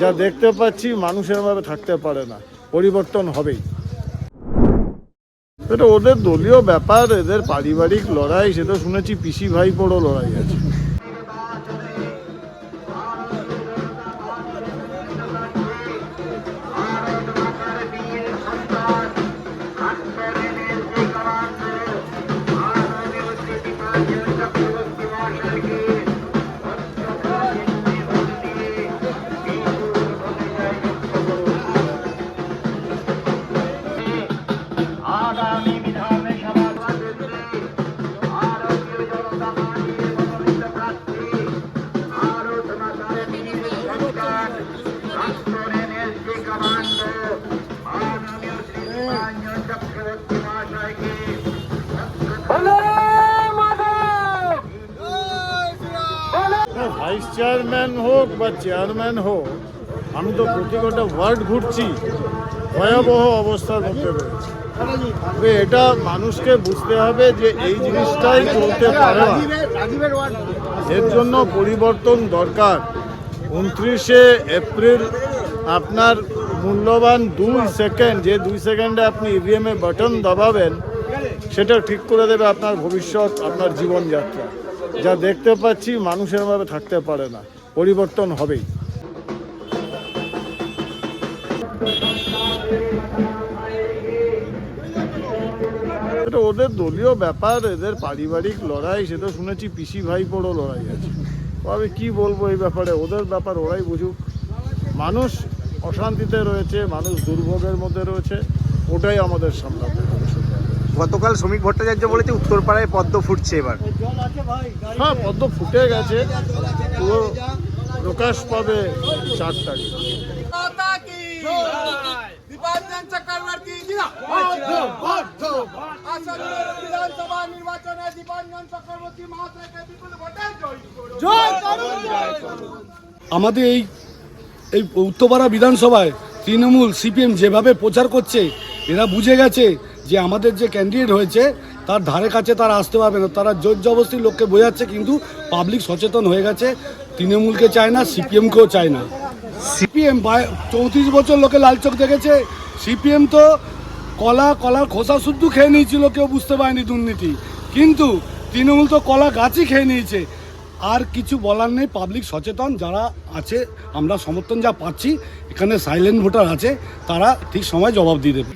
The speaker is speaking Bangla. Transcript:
যা দেখতে পাচ্ছি মানুষের ভাবে থাকতে পারে না, পরিবর্তন হবেই। এটা ওদের দলীয় ব্যাপার, এদের পারিবারিক লড়াই, সে তো শুনেছি পিসি ভাইপোরও লড়াই আছে। ভাইস চেয়ারম্যান হোক বা চেয়ারম্যান হোক, আমি তো প্রতি কটা ওয়ার্ড ঘুরছি, ভয়াবহ অবস্থার মধ্যে রয়েছে। তবে এটা মানুষকে বুঝতে হবে যে এই জিনিসটাই চলতে পারে না, এর জন্য পরিবর্তন দরকার। 29শে এপ্রিল আপনার মূল্যবান 2 সেকেন্ড, যে 2 সেকেন্ডে আপনি ইভিএমে বাটন দবাবেন, সেটা ঠিক করে দেবে আপনার ভবিষ্যৎ, আপনার জীবনযাত্রা। যা দেখতে পাচ্ছি মানুষের ভাবে থাকতে পারে না, পরিবর্তন হবেই। এটা ওদের দলীয় ব্যাপার, এদের পারিবারিক লড়াই, সে তো শুনেছি পিসি ভাইপোরও লড়াই আছে। আমি কি বলবো এই ব্যাপারে, ওদের ব্যাপার ওরাই বুঝুক। মানুষ অশান্তিতে রয়েছে, মানুষ দুর্ভোগের মধ্যে রয়েছে, ওটাই আমাদের সামলাতে হবে। গতকাল শ্রমিক ভট্টাচার্য বলেছে উত্তরপাড়ায় পদ্ম ফুটছে এবার। হ্যাঁ, পদ্ম ফুটে গেছে, পুরো প্রকাশ পাবে 4 তারিখ। আমাদের এই উত্তরপাড়া বিধানসভায় তৃণমূল সিপিএম যেভাবে প্রচার করছে, এরা বুঝে গেছে যে আমাদের যে ক্যান্ডিডেট হয়েছে তার ধারে কাছে তারা আসতে পারবে না। তারা জোর জবরদস্তি লোককে বোঝাচ্ছে, কিন্তু পাবলিক সচেতন হয়ে গেছে। তৃণমূলকে চায় না, সিপিএমকেও চায় না। সিপিএম 34 বছর লোকে লাল চোখ দেখেছে, সিপিএম তো কলার খোসা শুদ্ধ খেয়ে নিয়েছিল, কেউ বুঝতে পারেনি দুর্নীতি। কিন্তু তৃণমূল তো কলা গাছই খেয়ে নিয়েছে। আর কিছু বলার নেই, পাবলিক সচেতন যারা আছে, আমরা সমর্থন যা পাচ্ছি, এখানে সাইলেন্ট ভোটার আছে, তারা ঠিক সময় জবাব দিয়ে দেবে।